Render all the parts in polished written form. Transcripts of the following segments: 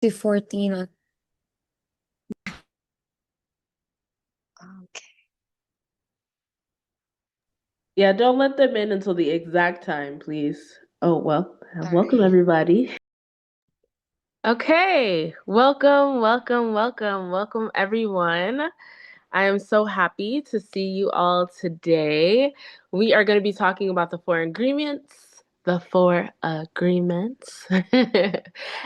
to 14. Okay. Yeah, don't let them in until the exact time, please. Oh, well, All welcome right. everybody. Okay, welcome everyone. I am so happy to see you all today. We are going to be talking about the four agreements,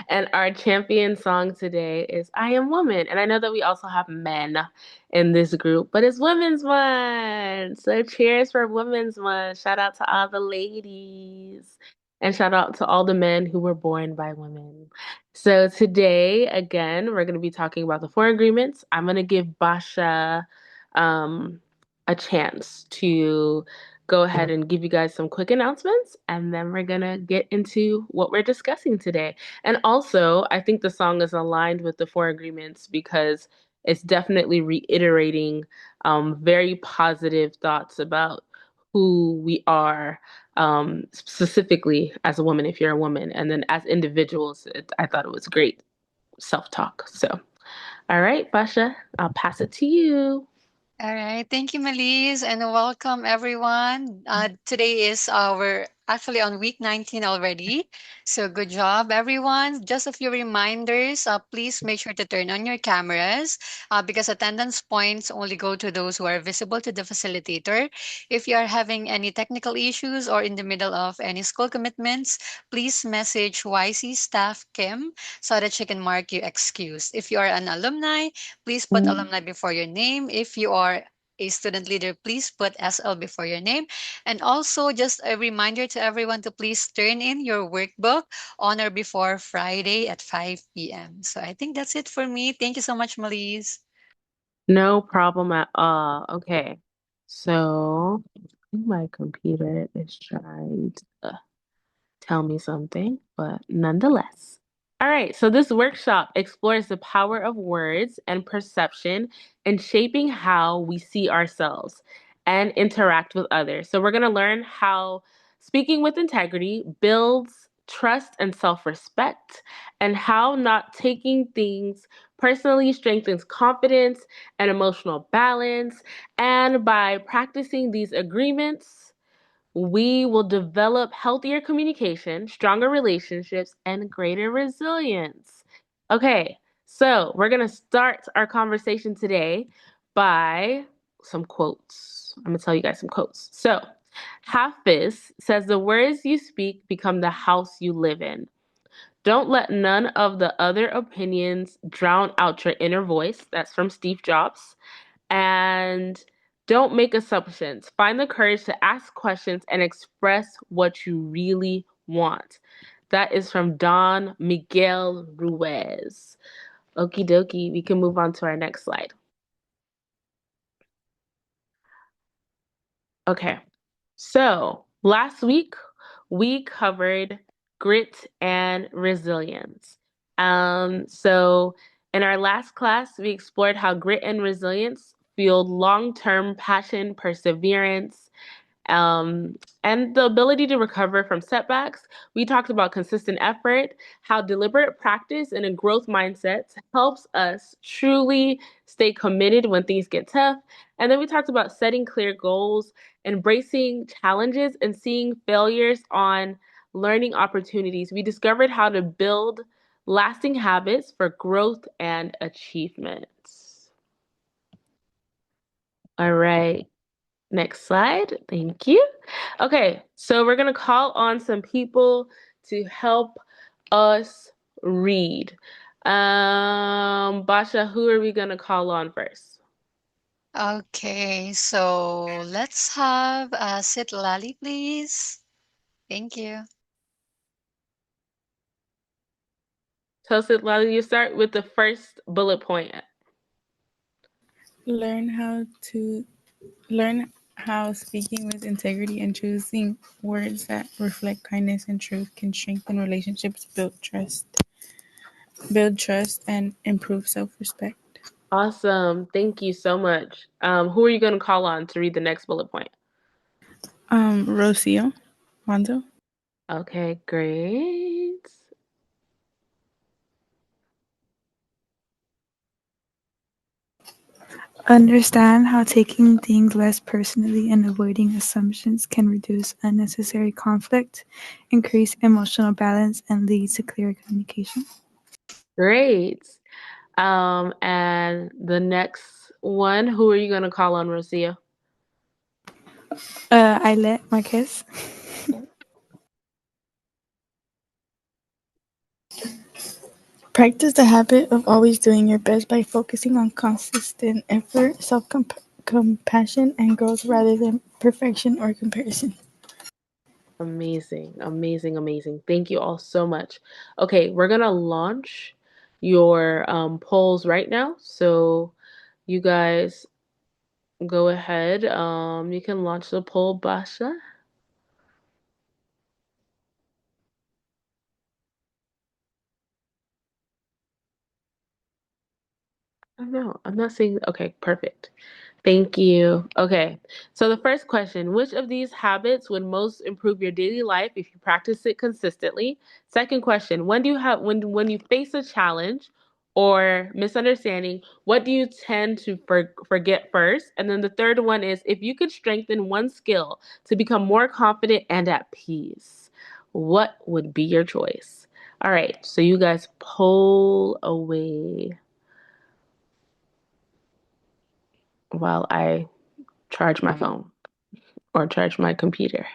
and our champion song today is I Am Woman. And I know that we also have men in this group, but it's Women's Month. So cheers for Women's Month. Shout out to all the ladies. And shout out to all the men who were born by women. So today, again, we're going to be talking about the four agreements. I'm going to give Basha um, a chance to go ahead and give you guys some quick announcements, and then we're going to get into what we're discussing today. And also, I think the song is aligned with the four agreements because it's definitely reiterating very positive thoughts about who we are specifically as a woman, if you're a woman, and then as individuals, I thought it was great self talk. So, all right, Basha, I'll pass it to you. All right. Thank you, Maliz, and welcome everyone. Today is our actually on week 19 already. So good job, everyone. Just a few reminders. Please make sure to turn on your cameras because attendance points only go to those who are visible to the facilitator. If you are having any technical issues or in the middle of any school commitments, please message YC staff Kim so that she can mark you excused. If you are an alumni, please put alumni before your name. If you are a student leader, please put SL before your name. And also, just a reminder to everyone to please turn in your workbook on or before Friday at 5 p.m. So I think that's it for me. Thank you so much, Malise. No problem at all. Okay. So, I think my computer is trying to tell me something, but nonetheless. All right, so this workshop explores the power of words and perception in shaping how we see ourselves and interact with others. So, we're going to learn how speaking with integrity builds trust and self respect, and how not taking things personally strengthens confidence and emotional balance. And by practicing these agreements, we will develop healthier communication, stronger relationships, and greater resilience. Okay, so we're going to start our conversation today by some quotes. I'm going to tell you guys some quotes. So, Hafiz says, the words you speak become the house you live in. Don't let none of the other opinions drown out your inner voice. That's from Steve Jobs. And don't make assumptions. Find the courage to ask questions and express what you really want. That is from Don Miguel Ruiz. Okie dokie, we can move on to our next slide. Okay, so last week we covered grit and resilience. So in our last class, we explored how grit and resilience fueled long-term passion, perseverance, um, and the ability to recover from setbacks. We talked about consistent effort, how deliberate practice and a growth mindset helps us truly stay committed when things get tough. And then we talked about setting clear goals, embracing challenges, and seeing failures on learning opportunities. We discovered how to build lasting habits for growth and achievement. All right. Next slide. Thank you. Okay, so we're going to call on some people to help us read. Basha, who are we going to call on first? Okay, so let's have Sit Lali, please. Thank you. Tosit Lali, you start with the first bullet point. Learn how to learn how speaking with integrity and choosing words that reflect kindness and truth can strengthen relationships, build trust, and improve self-respect. Awesome. Thank you so much. Who are you going to call on to read the next bullet point? Rocio Manzo. Okay, great. Understand how taking things less personally and avoiding assumptions can reduce unnecessary conflict, increase emotional balance, and lead to clearer communication. Great. And the next one, who are you gonna call on, Rocio? I let Marquez. Practice the habit of always doing your best by focusing on consistent effort, self compassion, and growth rather than perfection or comparison. Amazing, amazing, amazing. Thank you all so much. Okay, we're gonna launch your polls right now. So you guys go ahead. You can launch the poll, Basha. No, I'm not saying. Okay, perfect. Thank you. Okay, so the first question: which of these habits would most improve your daily life if you practice it consistently? Second question: when do you have when you face a challenge or misunderstanding, what do you tend to forget first? And then the third one is: if you could strengthen one skill to become more confident and at peace, what would be your choice? All right, so you guys poll away while I charge my phone or charge my computer.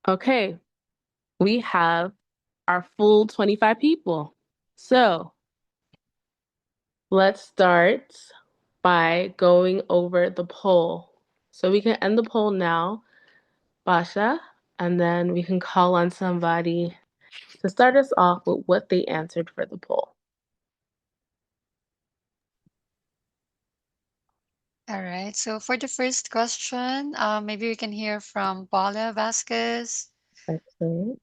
Okay, we have our full 25 people. So let's start by going over the poll. So we can end the poll now, Basha, and then we can call on somebody to start us off with what they answered for the poll. All right. So for the first question, maybe we can hear from Paula Vasquez. Okay.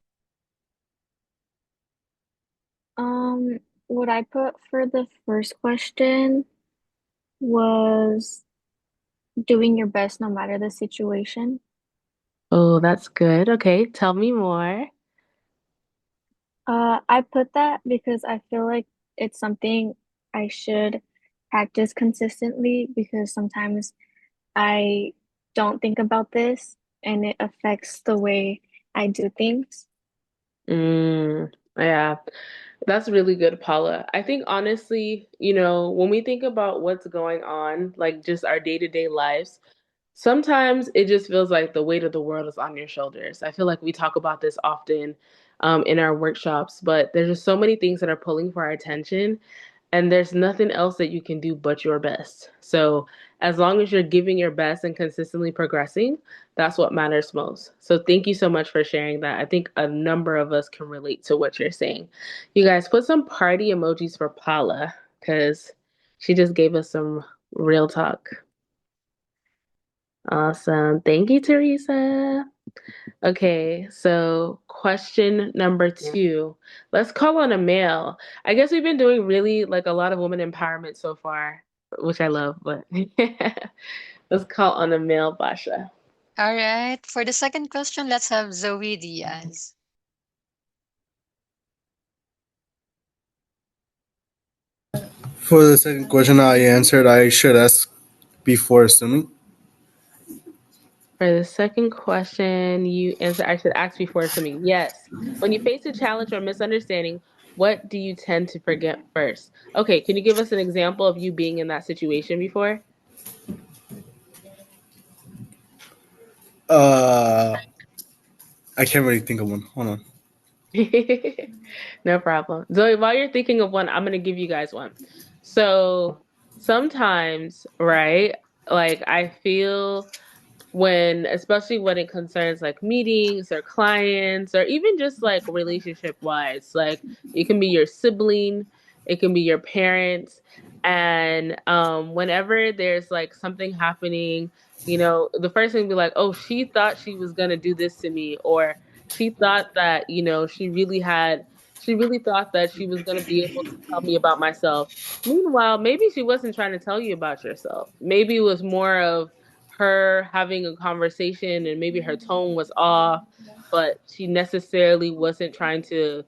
Um, what I put for the first question was doing your best no matter the situation. Oh, that's good. Okay, tell me more. I put that because I feel like it's something I should practice consistently because sometimes I don't think about this and it affects the way I do things. Yeah, that's really good, Paula. I think honestly, when we think about what's going on, like just our day-to-day lives, sometimes it just feels like the weight of the world is on your shoulders. I feel like we talk about this often in our workshops, but there's just so many things that are pulling for our attention, and there's nothing else that you can do but your best. So, as long as you're giving your best and consistently progressing, that's what matters most. So, thank you so much for sharing that. I think a number of us can relate to what you're saying. You guys put some party emojis for Paula because she just gave us some real talk. Awesome. Thank you, Teresa. Okay, so question number two. Let's call on a male. I guess we've been doing really like a lot of woman empowerment so far, which I love, but let's call on a male, Basha. All right. For the second question, let's have Zoe Diaz. For the second question, I answered I should ask before assuming. For the second question, you answer I should ask before assuming. Yes. When you face a challenge or misunderstanding, what do you tend to forget first? Okay, can you give us an example of you being in that situation before? Uh, I can't really think of one. Hold on. No problem. Zoe, while you're thinking of one, I'm gonna give you guys one. So sometimes, right, like I feel when, especially when it concerns like meetings or clients or even just like relationship wise, like it can be your sibling, it can be your parents, and whenever there's like something happening, the first thing be like, oh, she thought she was gonna do this to me, or she thought that she really thought that she was gonna be able to tell me about myself. Meanwhile, maybe she wasn't trying to tell you about yourself. Maybe it was more of her having a conversation and maybe her tone was off, but she necessarily wasn't trying to,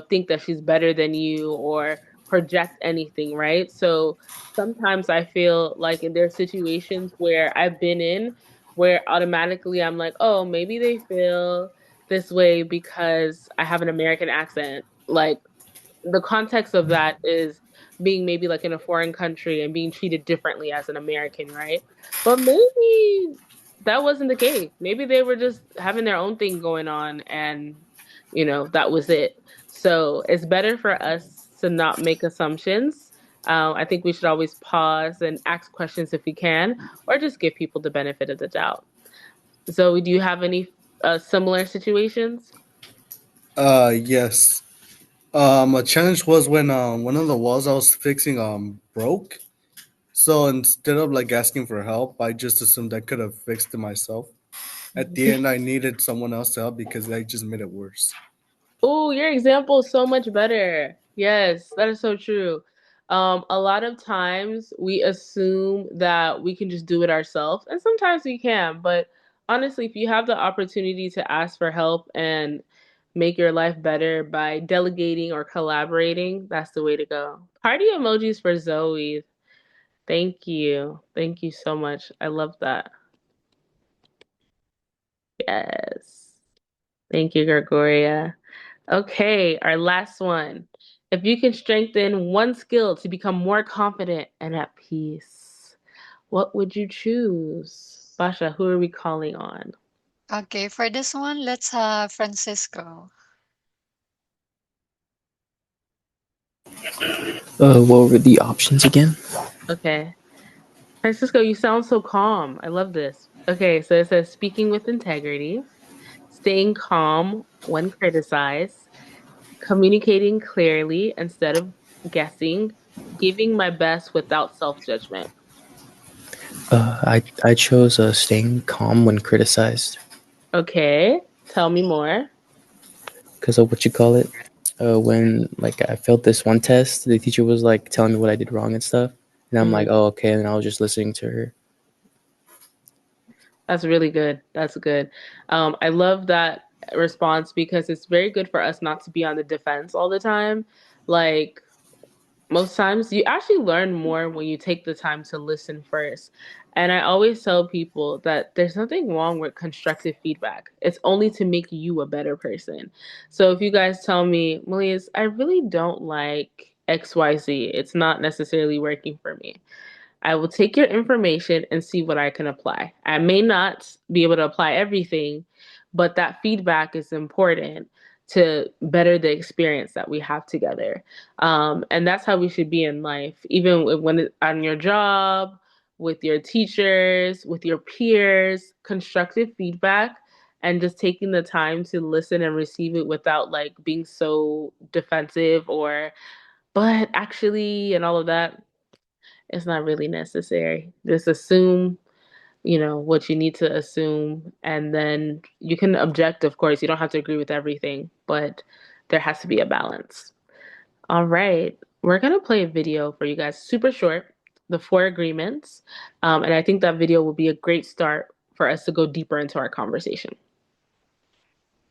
think that she's better than you or project anything, right? So sometimes I feel like in there are situations where I've been in where automatically I'm like, oh, maybe they feel this way because I have an American accent. Like the context of that is being maybe like in a foreign country and being treated differently as an American, right? But maybe that wasn't the case. Maybe they were just having their own thing going on and, that was it. So it's better for us to not make assumptions. I think we should always pause and ask questions if we can, or just give people the benefit of the doubt. Zoe, do you have any similar situations? Yes. A challenge was when one of the walls I was fixing broke. So instead of like asking for help, I just assumed I could have fixed it myself. At the end, I needed someone else to help because I just made it worse. Oh, your example is so much better. Yes, that is so true. A lot of times we assume that we can just do it ourselves, and sometimes we can, but honestly, if you have the opportunity to ask for help and make your life better by delegating or collaborating, that's the way to go. Party emojis for Zoe. Thank you. Thank you so much. I love that. Yes. Thank you, Gregoria. Okay, our last one. If you can strengthen one skill to become more confident and at peace, what would you choose? Basha, who are we calling on? Okay, for this one, let's have Francisco. What were the options again? Okay. Francisco, you sound so calm. I love this. Okay, so it says speaking with integrity, staying calm when criticized, communicating clearly instead of guessing, giving my best without self-judgment. I chose staying calm when criticized Okay, tell me more. because of what you call it. When like I failed this one test, the teacher was like telling me what I did wrong and stuff, and I'm like, Mhm. oh okay, and I was just listening to her. That's really good. That's good. I love that response because it's very good for us not to be on the defense all the time. Like, most times you actually learn more when you take the time to listen first. And I always tell people that there's nothing wrong with constructive feedback. It's only to make you a better person. So if you guys tell me, Maliz, I really don't like XYZ, it's not necessarily working for me. I will take your information and see what I can apply. I may not be able to apply everything, but that feedback is important to better the experience that we have together. And that's how we should be in life, even on your job, with your teachers, with your peers, constructive feedback. And just taking the time to listen and receive it without like being so defensive or, but actually, and all of that, it's not really necessary. Just assume, what you need to assume, and then you can object, of course. You don't have to agree with everything, but there has to be a balance. All right. We're going to play a video for you guys, super short, the four agreements. And I think that video will be a great start for us to go deeper into our conversation.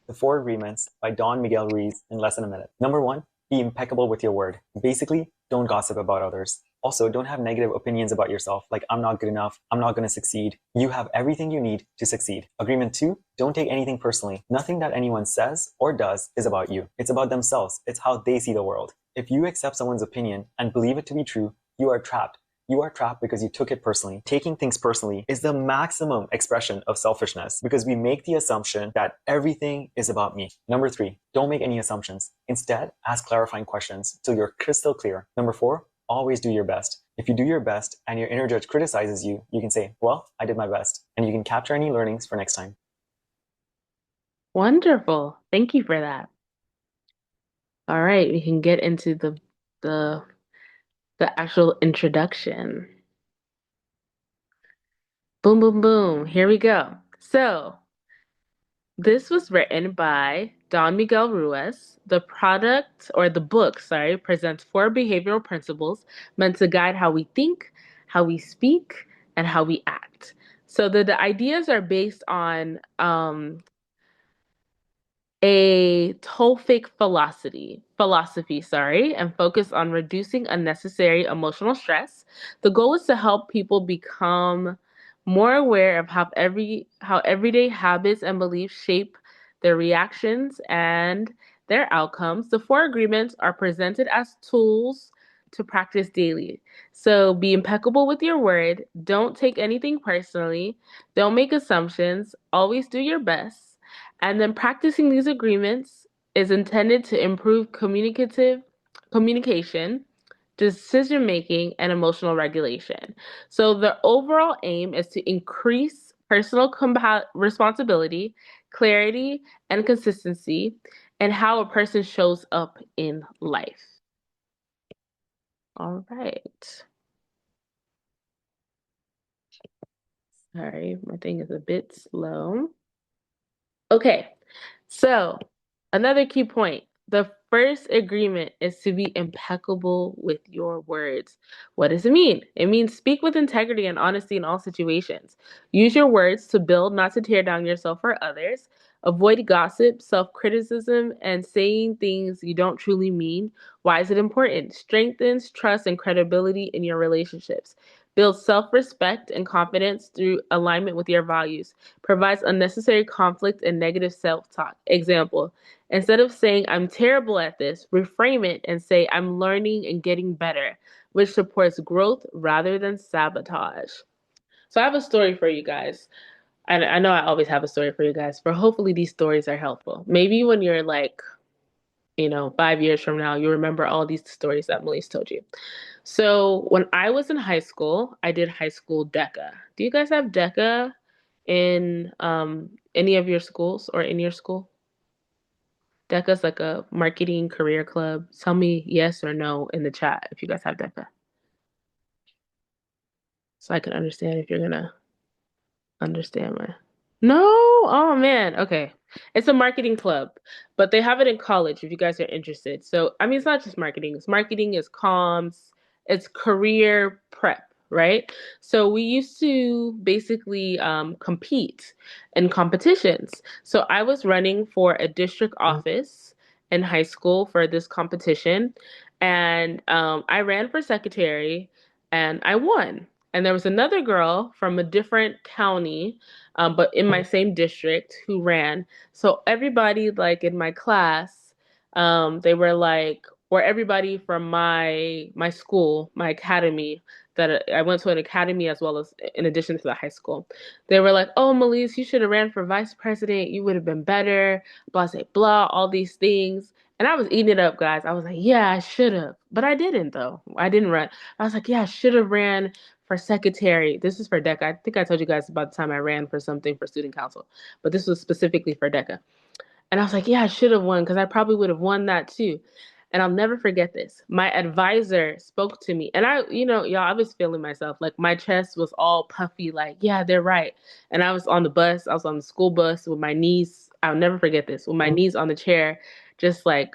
The Four Agreements by Don Miguel Ruiz in less than a minute. Number one, be impeccable with your word. Basically, don't gossip about others. Also, don't have negative opinions about yourself, like I'm not good enough, I'm not going to succeed. You have everything you need to succeed. Agreement two, don't take anything personally. Nothing that anyone says or does is about you. It's about themselves. It's how they see the world. If you accept someone's opinion and believe it to be true, you are trapped. You are trapped because you took it personally. Taking things personally is the maximum expression of selfishness because we make the assumption that everything is about me. Number 3, don't make any assumptions. Instead, ask clarifying questions till you're crystal clear. Number 4, always do your best. If you do your best and your inner judge criticizes you, you can say, well, I did my best. And you can capture any learnings for next time. Wonderful. Thank you for that. All right, we can get into the the actual introduction. Boom, boom, boom. Here we go. So, this was written by Don Miguel Ruiz. The book, sorry, presents 4 behavioral principles meant to guide how we think, how we speak, and how we act. So the ideas are based on a Tolfic philosophy, sorry, and focus on reducing unnecessary emotional stress. The goal is to help people become more aware of how everyday habits and beliefs shape their reactions and their outcomes. The 4 agreements are presented as tools to practice daily. So be impeccable with your word, don't take anything personally, don't make assumptions, always do your best. And then practicing these agreements is intended to improve communication, decision making, and emotional regulation. So the overall aim is to increase personal responsibility, clarity, and consistency in how a person shows up in life. All right. Sorry, my thing is a bit slow. Okay, so another key point. The first agreement is to be impeccable with your words. What does it mean? It means speak with integrity and honesty in all situations. Use your words to build, not to tear down yourself or others. Avoid gossip, self criticism, and saying things you don't truly mean. Why is it important? Strengthens trust and credibility in your relationships. Builds self respect and confidence through alignment with your values. Provides unnecessary conflict and negative self talk. Example, instead of saying, I'm terrible at this, reframe it and say, I'm learning and getting better, which supports growth rather than sabotage. So I have a story for you guys. I know I always have a story for you guys, but hopefully these stories are helpful. Maybe when you're like, 5 years from now, you remember all these stories that Maliz told you. So when I was in high school, I did high school DECA. Do you guys have DECA in any of your schools or in your school? DECA's like a marketing career club. Tell me yes or no in the chat if you guys have DECA. So I can understand if you're gonna understand my. No? Oh man. Okay. It's a marketing club, but they have it in college if you guys are interested. So, I mean, it's not just marketing. It's marketing, it's comms, it's career prep, right? So, we used to basically compete in competitions. So, I was running for a district office in high school for this competition, and I ran for secretary and I won. And there was another girl from a different county, but in my same district who ran. So everybody like in my class, they were like, or everybody from my school, my academy, that I went to an academy as well as in addition to the high school. They were like, "Oh, Maliz, you should have ran for vice president. You would have been better." Blah, blah, blah, all these things. And I was eating it up, guys. I was like, "Yeah, I should have," but I didn't though. I didn't run. I was like, "Yeah, I should have ran for secretary." This is for DECA. I think I told you guys about the time I ran for something for student council, but this was specifically for DECA. And I was like, yeah, I should have won because I probably would have won that too. And I'll never forget this. My advisor spoke to me, and y'all, I was feeling myself. Like my chest was all puffy, like, yeah, they're right. And I was on the bus, I was on the school bus with my knees. I'll never forget this, with my knees on the chair, just like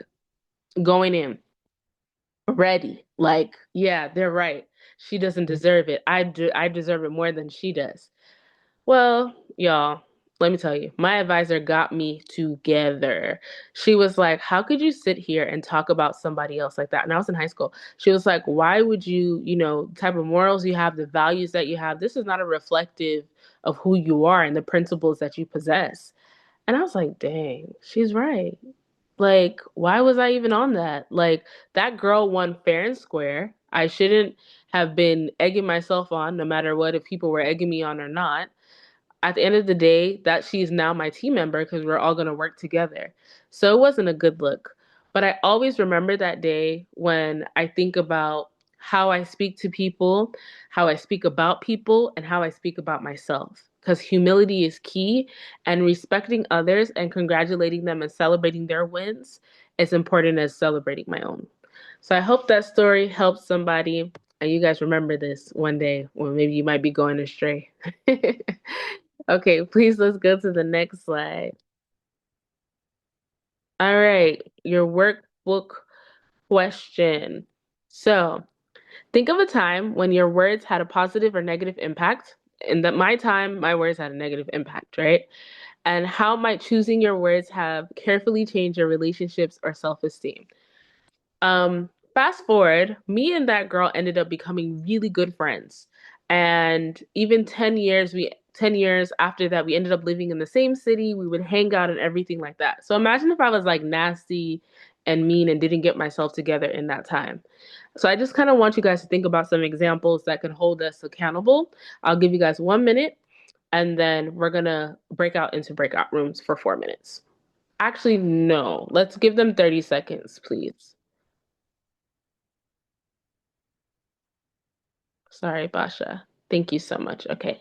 going in, ready. Like, yeah, they're right. She doesn't deserve it. I deserve it more than she does. Well, y'all, let me tell you, my advisor got me together. She was like, how could you sit here and talk about somebody else like that? And I was in high school. She was like, why would you, the type of morals you have, the values that you have, this is not a reflective of who you are and the principles that you possess. And I was like, dang, she's right. Like, why was I even on that? Like, that girl won fair and square. I shouldn't have been egging myself on, no matter what, if people were egging me on or not. At the end of the day, that she's now my team member because we're all going to work together. So it wasn't a good look. But I always remember that day when I think about how I speak to people, how I speak about people, and how I speak about myself. Because humility is key, and respecting others and congratulating them and celebrating their wins is important as celebrating my own. So I hope that story helps somebody and you guys remember this one day when maybe you might be going astray. Okay, please let's go to the next slide. All right, your workbook question. So, think of a time when your words had a positive or negative impact. In that my time, my words had a negative impact, right? And how might choosing your words have carefully changed your relationships or self-esteem? Fast forward, me and that girl ended up becoming really good friends. And even 10 years after that, we ended up living in the same city. We would hang out and everything like that. So imagine if I was like nasty and mean and didn't get myself together in that time. So I just kind of want you guys to think about some examples that could hold us accountable. I'll give you guys 1 minute and then we're gonna break out into breakout rooms for 4 minutes. Actually, no, let's give them 30 seconds, please. Sorry, Basha. Thank you so much. Okay.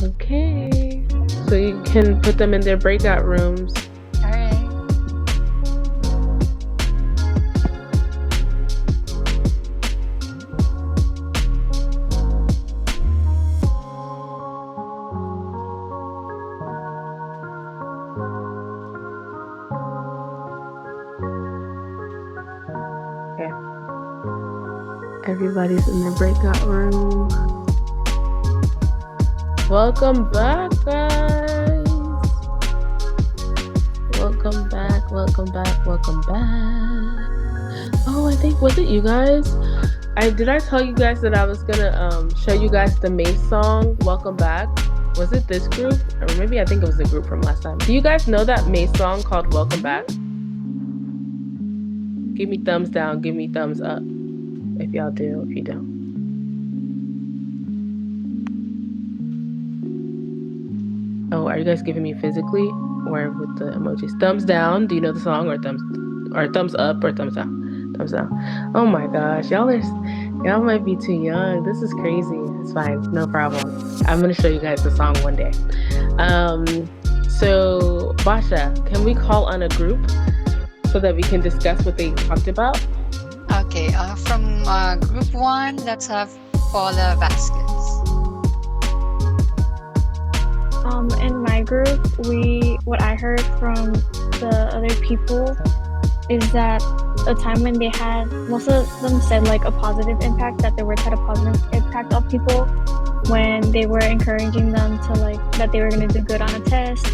Okay. So you can put them in their breakout rooms. All right. Okay. Everybody's in their breakout room. Welcome back, guys. Welcome back, welcome back, welcome back. Oh, I think, was it you guys? Did I tell you guys that I was gonna show you guys the Mace song, Welcome Back? Was it this group? Or maybe I think it was the group from last time. Do you guys know that Mace song called Welcome Back? Give me thumbs down, give me thumbs up. If y'all do, if you don't. Oh, are you guys giving me physically or with the emojis? Thumbs down. Do you know the song or thumbs up or thumbs down? Thumbs down. Oh my gosh, y'all might be too young. This is crazy. It's fine, no problem. I'm gonna show you guys the song one day. So Basha, can we call on a group so that we can discuss what they talked about? Okay. From group one, let's have Paula Vasquez. In my group, what I heard from the other people is that a time when they had, most of them said like a positive impact, that their words had a positive impact on people when they were encouraging them to like that they were going to do good on a test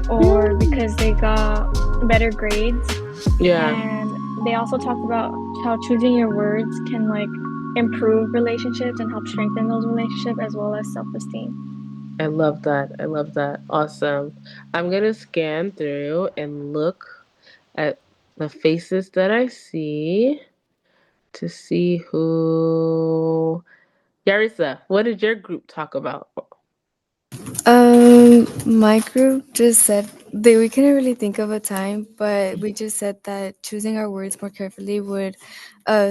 or because they got better grades. Yeah. And they also talked about how choosing your words can like improve relationships and help strengthen those relationships as well as self-esteem. I love that. I love that. Awesome. I'm gonna scan through and look at the faces that I see to see who. Yarisa, what did your group talk about? My group just said that we couldn't really think of a time, but we just said that choosing our words more carefully would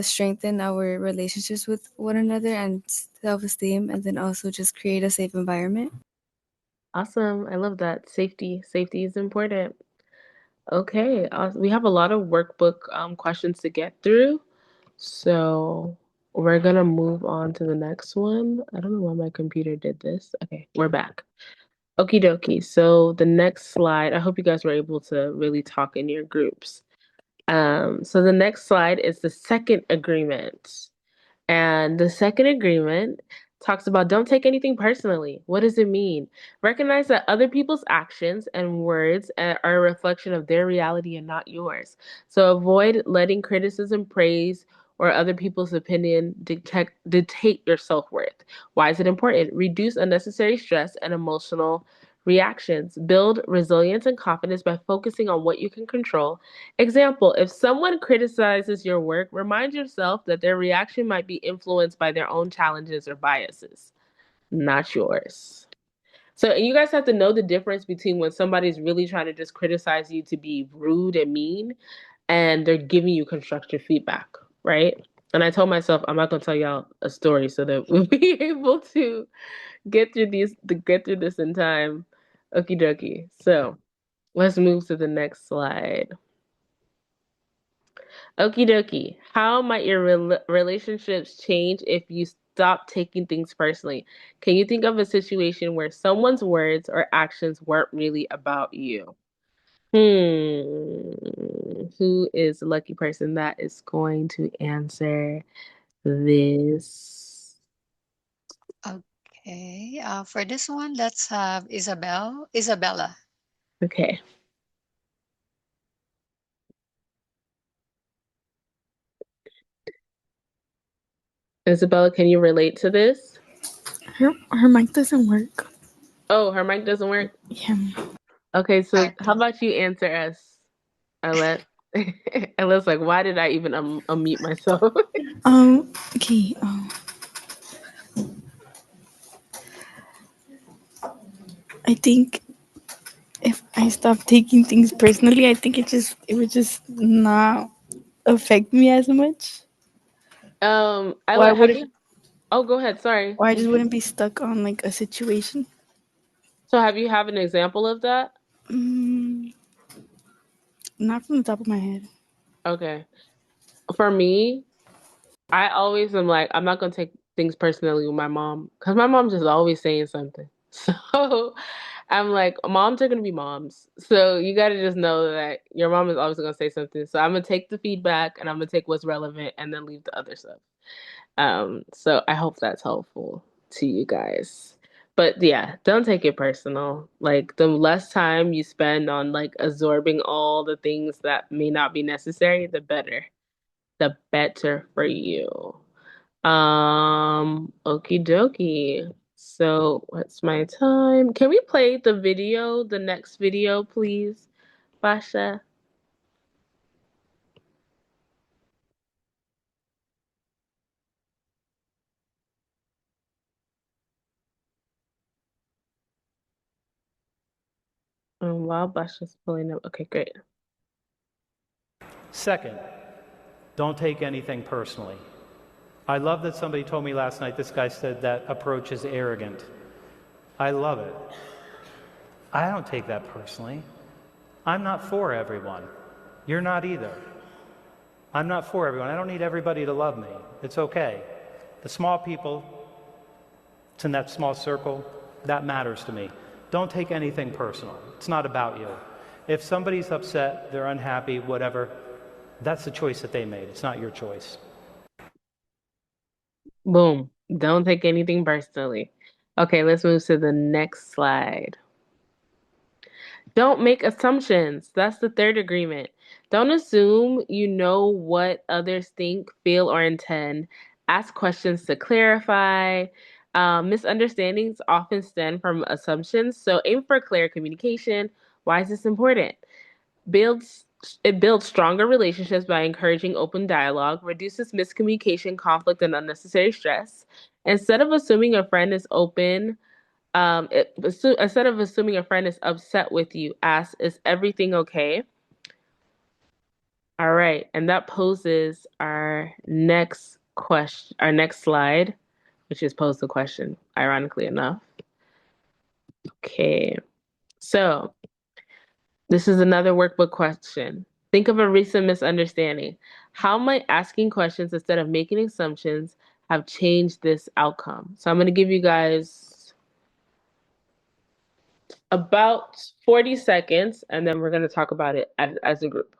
strengthen our relationships with one another and self-esteem, and then also just create a safe environment. Awesome. I love that. Safety. Safety is important. Okay. We have a lot of workbook questions to get through. So we're gonna move on to the next one. I don't know why my computer did this. Okay, we're back. Okie dokie. So the next slide, I hope you guys were able to really talk in your groups. So the next slide is the second agreement. And the second agreement talks about don't take anything personally. What does it mean? Recognize that other people's actions and words are a reflection of their reality and not yours. So avoid letting criticism, praise, or other people's opinion dictate your self worth. Why is it important? Reduce unnecessary stress and emotional reactions. Build resilience and confidence by focusing on what you can control. Example, if someone criticizes your work, remind yourself that their reaction might be influenced by their own challenges or biases, not yours. So, and you guys have to know the difference between when somebody's really trying to just criticize you to be rude and mean and they're giving you constructive feedback, right? And I told myself I'm not gonna tell y'all a story so that we'll be able to get through this in time. Okie dokie. So let's move to the next slide. Okie dokie. How might your relationships change if you stop taking things personally? Can you think of a situation where someone's words or actions weren't really about you? Who is the lucky person that is going to answer this? Okay. For this one, let's have Isabella. Okay. Isabella, can you relate to this? Her mic doesn't work. Oh, her mic doesn't work? Yeah. Okay, so Okay. how about you answer us, Alette? Aletta's like, why did I even unmute myself? Okay. I think if I stop taking things personally, I think it would just not affect me as much. Why Alette, would have it? you? Oh, go ahead. Sorry. Or I just wouldn't be stuck on like a situation. So have you have an example of that? Mm, not from the top of my head. Okay. For me, I always am like, I'm not gonna take things personally with my mom because my mom's just always saying something. So I'm like, moms are gonna be moms. So you gotta just know that your mom is always gonna say something. So I'm gonna take the feedback and I'm gonna take what's relevant and then leave the other stuff. So I hope that's helpful to you guys. But yeah, don't take it personal. Like the less time you spend on like absorbing all the things that may not be necessary, the better. The better for you. Okie dokie. So what's my time? Can we play the video, the next video, please, Basha? While Basha's pulling up. Okay, great. Second, don't take anything personally. I love that somebody told me last night, this guy said that approach is arrogant. I love it. I don't take that personally. I'm not for everyone. You're not either. I'm not for everyone. I don't need everybody to love me. It's okay. The small people, it's in that small circle, that matters to me. Don't take anything personal. It's not about you. If somebody's upset, they're unhappy, whatever, that's the choice that they made. It's not your choice. Boom. Don't take anything personally. Okay, let's move to the next slide. Don't make assumptions. That's the third agreement. Don't assume you know what others think, feel, or intend. Ask questions to clarify. Misunderstandings often stem from assumptions, so aim for clear communication. Why is this important? Builds it builds stronger relationships by encouraging open dialogue, reduces miscommunication, conflict, and unnecessary stress. Instead of assuming a friend is open instead of assuming a friend is upset with you, ask, is everything okay? All right. And that poses our next question, our next slide, which is pose the question, ironically enough. Okay. So this is another workbook question. Think of a recent misunderstanding. How might asking questions instead of making assumptions have changed this outcome? So I'm going to give you guys about 40 seconds, and then we're going to talk about it as a group.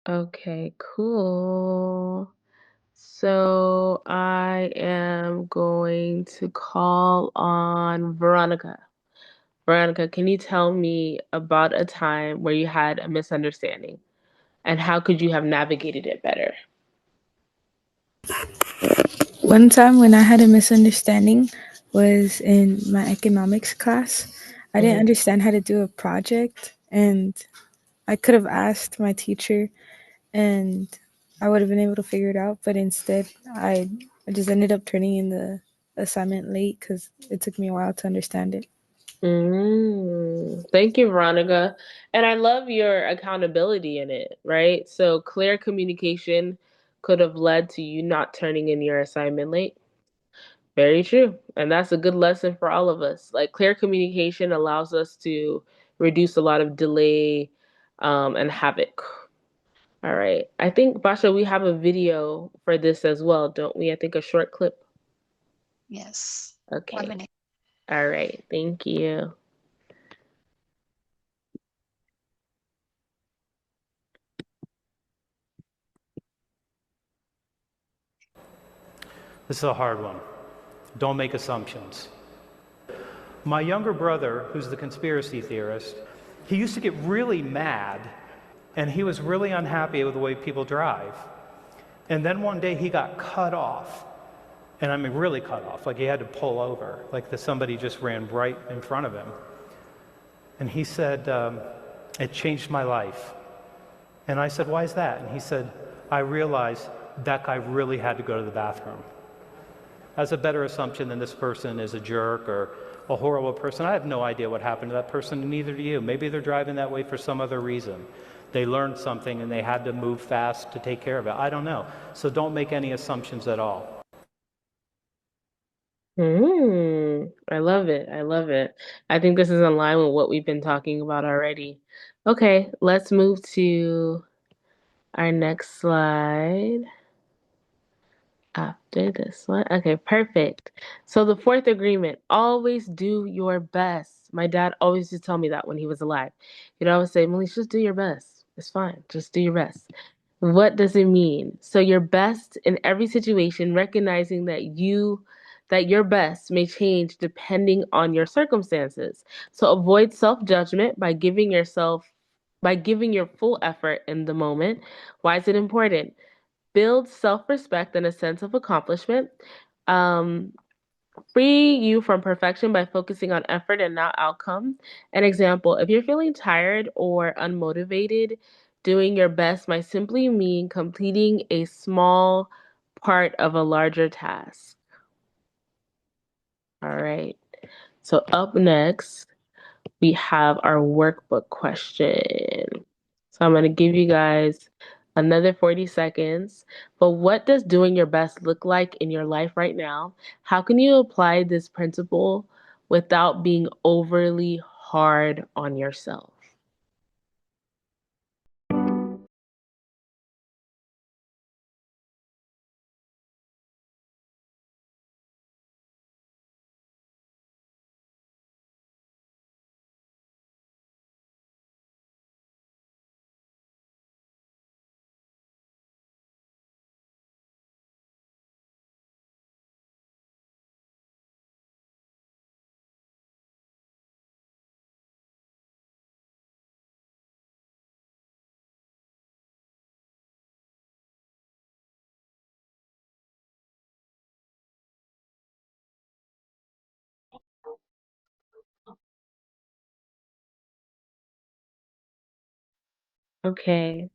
Okay, cool. So I am going to call on Veronica. Veronica, can you tell me about a time where you had a misunderstanding and how could you have navigated it better? One time when I had a misunderstanding was in my economics class. I didn't Mhm. understand how to do a project, and I could have asked my teacher and I would have been able to figure it out, but instead I just ended up turning in the assignment late because it took me a while to understand it. Thank you, Veronica. And I love your accountability in it, right? So clear communication could have led to you not turning in your assignment late. Very true. And that's a good lesson for all of us. Like clear communication allows us to reduce a lot of delay and havoc. All right. I think, Basha, we have a video for this as well, don't we? I think a short clip. Yes. 1 Okay. minute. All right. Thank you. This is a hard one. Don't make assumptions. My younger brother, who's the conspiracy theorist, he used to get really mad and he was really unhappy with the way people drive. And then one day he got cut off. And I mean, really cut off. Like he had to pull over, like somebody just ran right in front of him. And he said, it changed my life. And I said, why is that? And he said, I realized that guy really had to go to the bathroom. That's a better assumption than this person is a jerk or a horrible person. I have no idea what happened to that person, and neither do you. Maybe they're driving that way for some other reason. They learned something and they had to move fast to take care of it. I don't know. So don't make any assumptions at all. I love it. I love it. I think this is in line with what we've been talking about already. Okay, let's move to our next slide after this one. Okay, perfect. So the fourth agreement, always do your best. My dad always used to tell me that when he was alive. He'd always say, Maliz, just do your best. It's fine. Just do your best. What does it mean? So your best in every situation, recognizing that your best may change depending on your circumstances. So avoid self-judgment by giving your full effort in the moment. Why is it important? Build self-respect and a sense of accomplishment. Um, Free you from perfection by focusing on effort and not outcome. An example, if you're feeling tired or unmotivated, doing your best might simply mean completing a small part of a larger task. All right. So up next, we have our workbook question. So I'm going to give you guys another 40 seconds. But what does doing your best look like in your life right now? How can you apply this principle without being overly hard on yourself? Okay.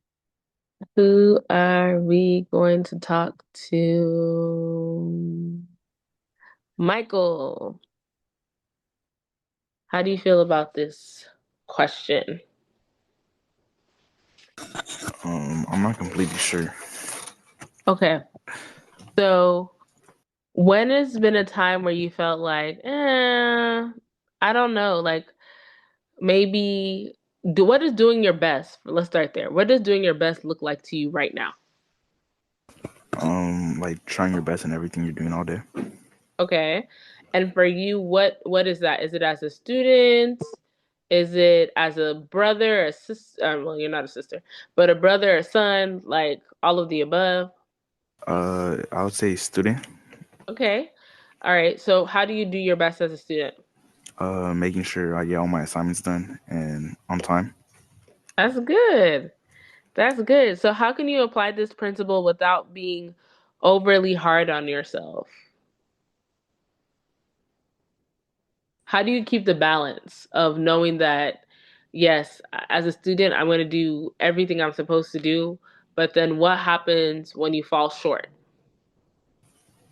Who are we going to talk to? Michael, how do you feel about this question? I'm not completely sure. Okay. So, when has been a time where you felt like, I don't know, like maybe what is doing your best? Let's start there. What does doing your best look like to you right now? Like trying your best in everything you're doing all day. Okay. And for you, what is that? Is it as a student? Is it as a brother, a sister? Well, you're not a sister, but a brother, a son, like all of the above? I would say student. Okay. All right. So, how do you do your best as a student? Making sure I get all my assignments done and on time. That's good. That's good. So, how can you apply this principle without being overly hard on yourself? How do you keep the balance of knowing that, yes, as a student, I'm going to do everything I'm supposed to do, but then what happens when you fall short?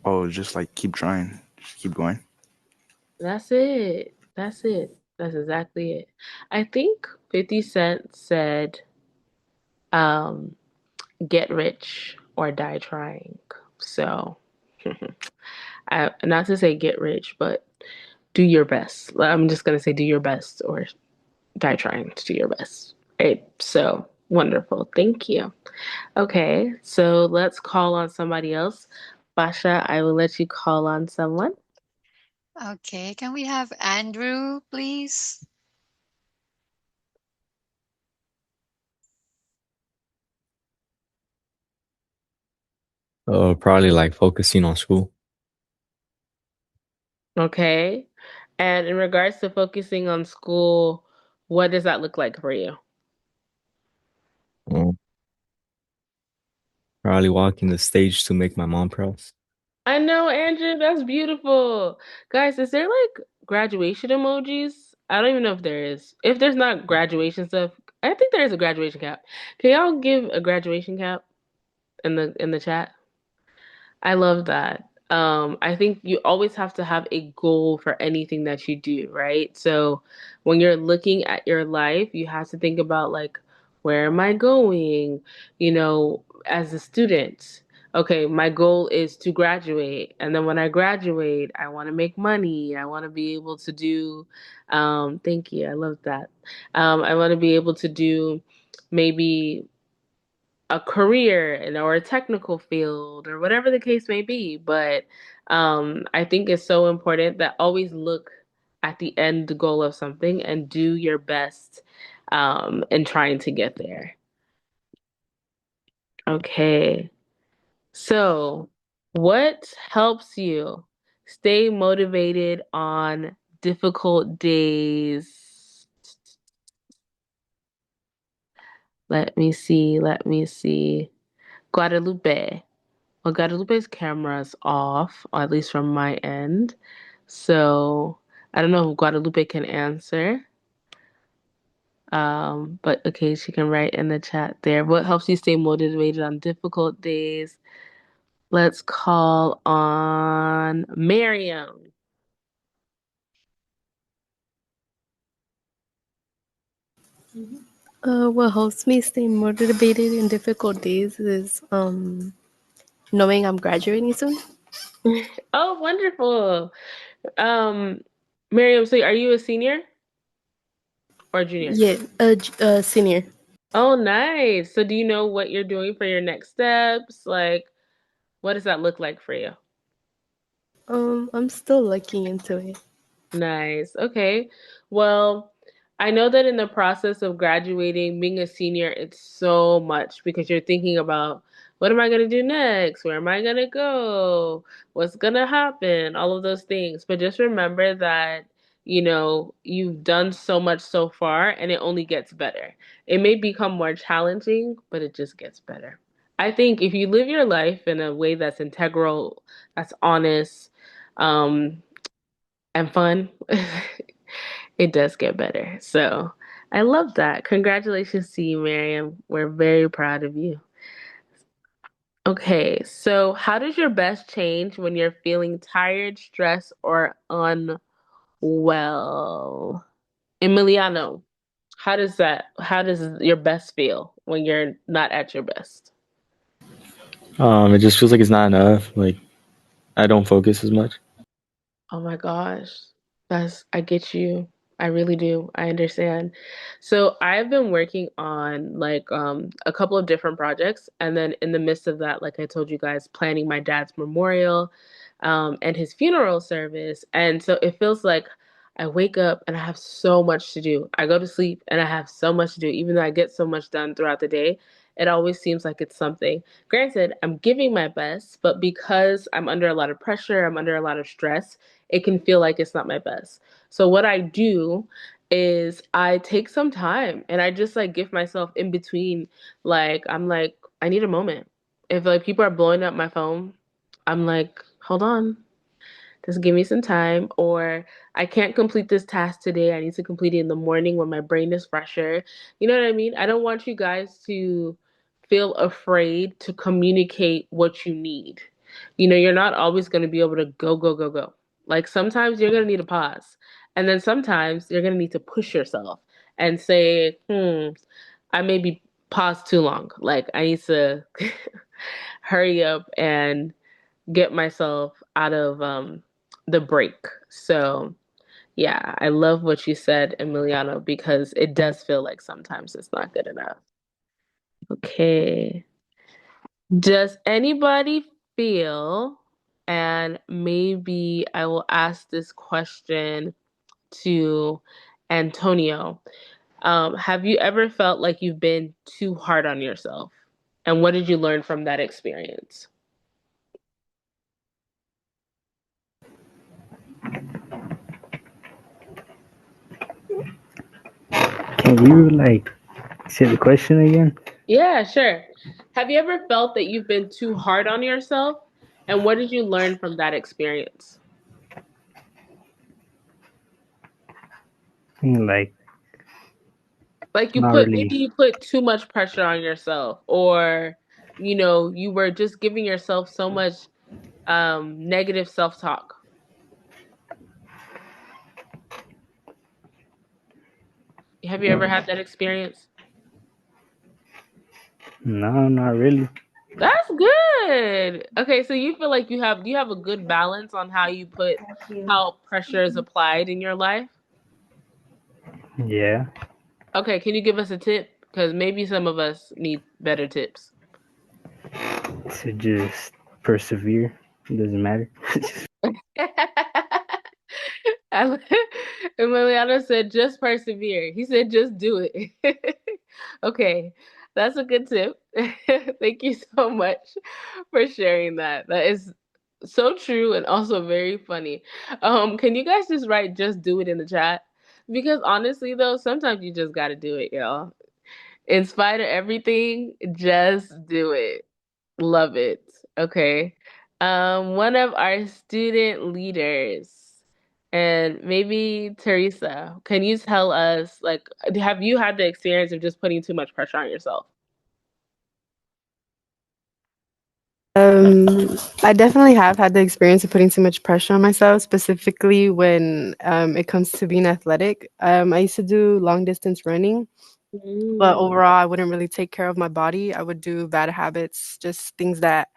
Oh, just like keep trying, just keep going. That's it. That's it. That's exactly it. I think 50 Cent said, um, get rich or die trying. So, not to say get rich, but do your best. I'm just going to say do your best or die trying to do your best. Right. So, wonderful. Thank you. Okay. So, let's call on somebody else. Basha, I will let you call on someone. Okay, can we have Andrew, please? Probably like focusing on school. Okay. And in regards to focusing on school, what does that look like for you? Um, Probably walking the stage to make my mom proud. I know, Andrew, that's beautiful. Guys, is there like graduation emojis? I don't even know if there is. If there's not graduation stuff, I think there is a graduation cap. Can y'all give a graduation cap in the chat? I love that. I think you always have to have a goal for anything that you do, right? So when you're looking at your life, you have to think about like, where am I going? As a student, okay, my goal is to graduate. And then when I graduate, I want to make money. I want to be able to do, thank you. I love that. I want to be able to do maybe a career or a technical field or whatever the case may be. But I think it's so important that always look at the end goal of something and do your best in trying to get there. Okay. So, what helps you stay motivated on difficult days? Let me see. Let me see. Guadalupe. Well, Guadalupe's camera's off, or at least from my end. So I don't know if Guadalupe can answer. But okay, she can write in the chat there. What helps you stay motivated on difficult days? Let's call on Miriam. What helps me stay motivated in difficult days is knowing I'm graduating soon. Oh, wonderful. Um, Miriam, so are you a senior or junior? Yeah, senior. Oh, nice. So do you know what you're doing for your next steps? Like, what does that look like for you? I'm still looking into it. Nice. Okay. Well, I know that in the process of graduating, being a senior, it's so much because you're thinking about what am I going to do next? Where am I going to go? What's going to happen? All of those things. But just remember that, you've done so much so far and it only gets better. It may become more challenging, but it just gets better. I think if you live your life in a way that's integral, that's honest, um, and fun, it does get better. So I love that. Congratulations to you, Miriam. We're very proud of you. Okay, so how does your best change when you're feeling tired, stressed, or unwell? Emiliano, how does your best feel when you're not at your best? It just feels like it's not enough. Like I don't focus as much. Oh my gosh. I get you. I really do. I understand. So I've been working on like a couple of different projects and then in the midst of that, like I told you guys, planning my dad's memorial and his funeral service. And so it feels like I wake up and I have so much to do. I go to sleep and I have so much to do. Even though I get so much done throughout the day, it always seems like it's something. Granted, I'm giving my best, but because I'm under a lot of pressure, I'm under a lot of stress, it can feel like it's not my best. So what I do is I take some time and I just like give myself in between, like I'm like I need a moment. If like people are blowing up my phone, I'm like, hold on, just give me some time. Or I can't complete this task today. I need to complete it in the morning when my brain is fresher. You know what I mean? I don't want you guys to feel afraid to communicate what you need. You know, you're not always going to be able to go, go, go, go. Like sometimes you're going to need a pause. And then sometimes you're going to need to push yourself and say, I may be paused too long. Like I need to hurry up and get myself out of the break. So, yeah, I love what you said, Emiliano, because it does feel like sometimes it's not good enough. Okay. Does anybody feel, and maybe I will ask this question to Antonio, have you ever felt like you've been too hard on yourself? And what did you learn from that experience? Can you like say the question again? Yeah, sure. Have you ever felt that you've been too hard on yourself? And what did you learn from that experience? Like Like not really. maybe you put too much pressure on yourself, or you were just giving yourself so much negative self-talk. Have you ever had that experience? No, not really. That's good. Okay, so you feel like you have a good balance on how pressure is applied in your life? Yeah. Okay, can you give us a tip? Because maybe some of us need better tips. To just persevere. It doesn't matter. Emiliano said, just persevere. He said, just do it. Okay, that's a good tip. Thank you so much for sharing that. That is so true and also very funny. Can you guys just write just do it in the chat? Because honestly though, sometimes you just gotta do it, y'all. In spite of everything, just do it. Love it. Okay. One of our student leaders, and maybe Teresa, can you tell us, like, have you had the experience of just putting too much pressure on yourself? I definitely have had the experience of putting too much pressure on myself, specifically when it comes to being athletic. I used to do long distance running, but overall, I wouldn't really take care of my body. I would do bad habits, just things that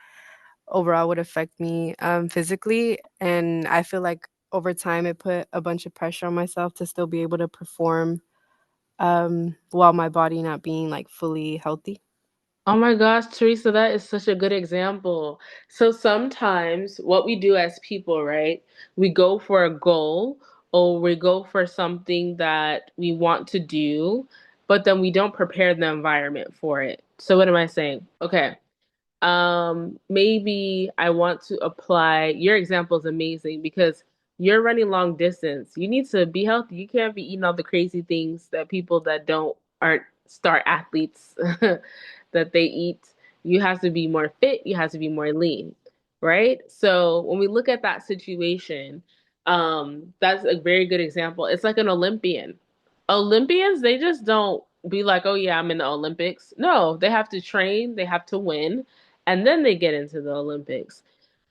overall would affect me physically. And I feel like over time, it put a bunch of pressure on myself to still be able to perform while my body not being like fully healthy. Oh my gosh, Teresa, that is such a good example. So sometimes what we do as people, right? We go for a goal or we go for something that we want to do, but then we don't prepare the environment for it. So what am I saying? Okay. Maybe I want to apply. Your example is amazing because you're running long distance. You need to be healthy. You can't be eating all the crazy things that people that don't aren't star athletes that they eat. You have to be more fit. You have to be more lean, right? So when we look at that situation, that's a very good example. It's like an Olympian. Olympians, they just don't be like, oh yeah, I'm in the Olympics. No, they have to train, they have to win, and then they get into the Olympics.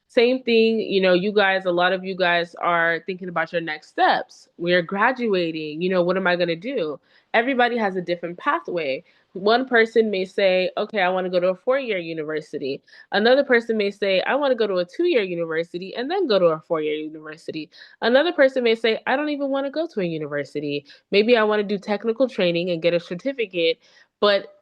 Same thing, you guys, a lot of you guys are thinking about your next steps. We're graduating, what am I going to do? Everybody has a different pathway. One person may say, okay, I want to go to a 4-year university. Another person may say, I want to go to a 2-year university and then go to a 4-year university. Another person may say, I don't even want to go to a university. Maybe I want to do technical training and get a certificate. But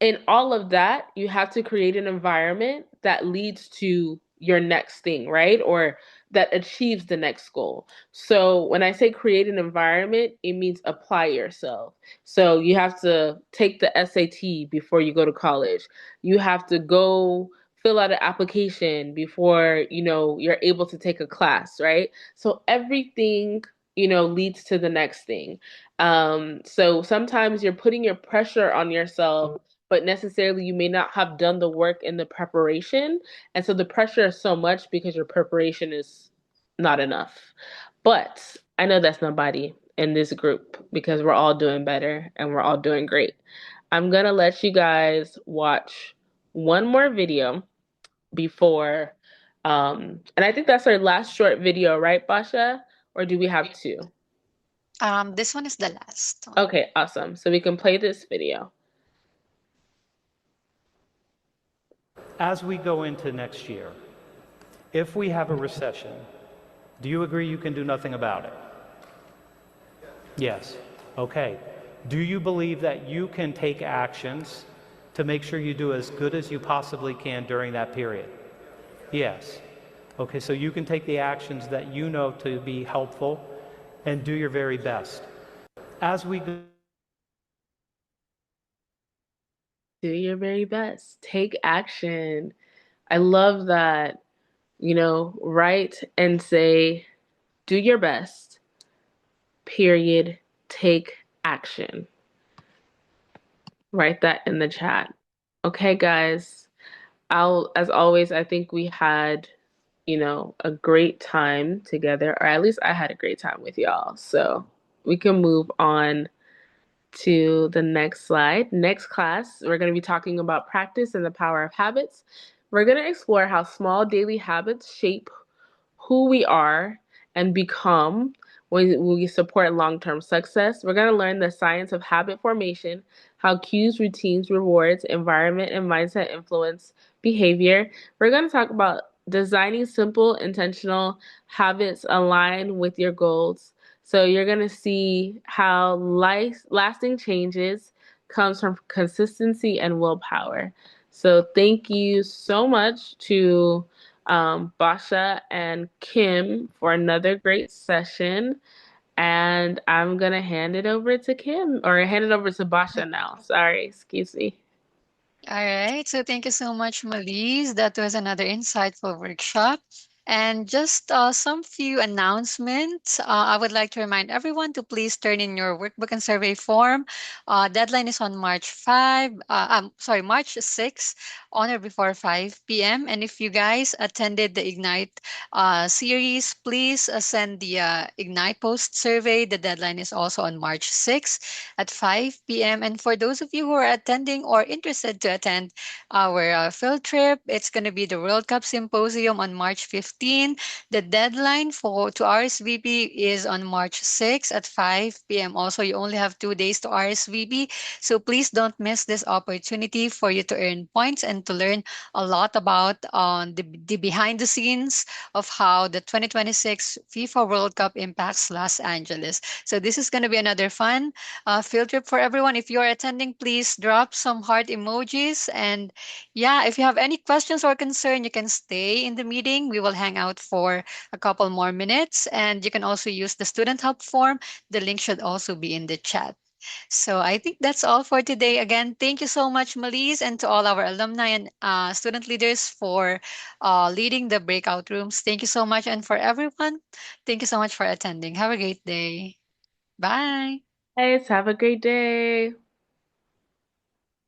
in all of that, you have to create an environment that leads to your next thing, right? Or that achieves the next goal. So when I say create an environment, it means apply yourself. So you have to take the SAT before you go to college. You have to go fill out an application before, you're able to take a class, right? So everything, leads to the next thing. So sometimes you're putting your pressure on yourself, but necessarily you may not have done the work in the preparation. And so the pressure is so much because your preparation is not enough. But I know that's nobody in this group because we're all doing better and we're all doing great. I'm going to let you guys watch one more video before, and I think that's our last short video, right, Basha? Or do we have two? This one is the last one. Okay, awesome. So we can play this video. As we go into next year, if we have a recession, do you agree you can do nothing about it? Yes. Okay. Do you believe that you can take actions to make sure you do as good as you possibly can during that period? Yes. Okay, so you can take the actions that you know to be helpful and do your very best. As we go, do your very best. Take action. I love that. Write and say, do your best, period. Take action. Write that in the chat. Okay, guys. As always, I think we had, a great time together, or at least I had a great time with y'all. So we can move on to the next slide. Next class, we're going to be talking about practice and the power of habits. We're going to explore how small daily habits shape who we are and become when we support long-term success. We're going to learn the science of habit formation, how cues, routines, rewards, environment, and mindset influence behavior. We're going to talk about designing simple, intentional habits aligned with your goals. So you're going to see how lasting changes comes from consistency and willpower. So thank you so much to Basha and Kim for another great session. And I'm going to hand it over to Kim, or hand it over to Basha now. Sorry, excuse me. All right. So thank you so much, Maliz. That was another insightful workshop. And just some few announcements. I would like to remind everyone to please turn in your workbook and survey form. Deadline is on March 6th, on or before 5 p.m. And if you guys attended the Ignite series, please send the Ignite post survey. The deadline is also on March 6th at 5 p.m. And for those of you who are attending or interested to attend our field trip, it's going to be the World Cup Symposium on March 15. The deadline to RSVP is on March 6 at 5 p.m. Also, you only have 2 days to RSVP. So please don't miss this opportunity for you to earn points and to learn a lot about the behind the scenes of how the 2026 FIFA World Cup impacts Los Angeles. So this is going to be another fun field trip for everyone. If you're attending, please drop some heart emojis. And yeah, if you have any questions or concern, you can stay in the meeting. We will hang out for a couple more minutes. And you can also use the student help form. The link should also be in the chat. So I think that's all for today. Again, thank you so much, Maliz, and to all our alumni and student leaders for leading the breakout rooms. Thank you so much. And for everyone, thank you so much for attending. Have a great day. Bye. Guys, have a great day.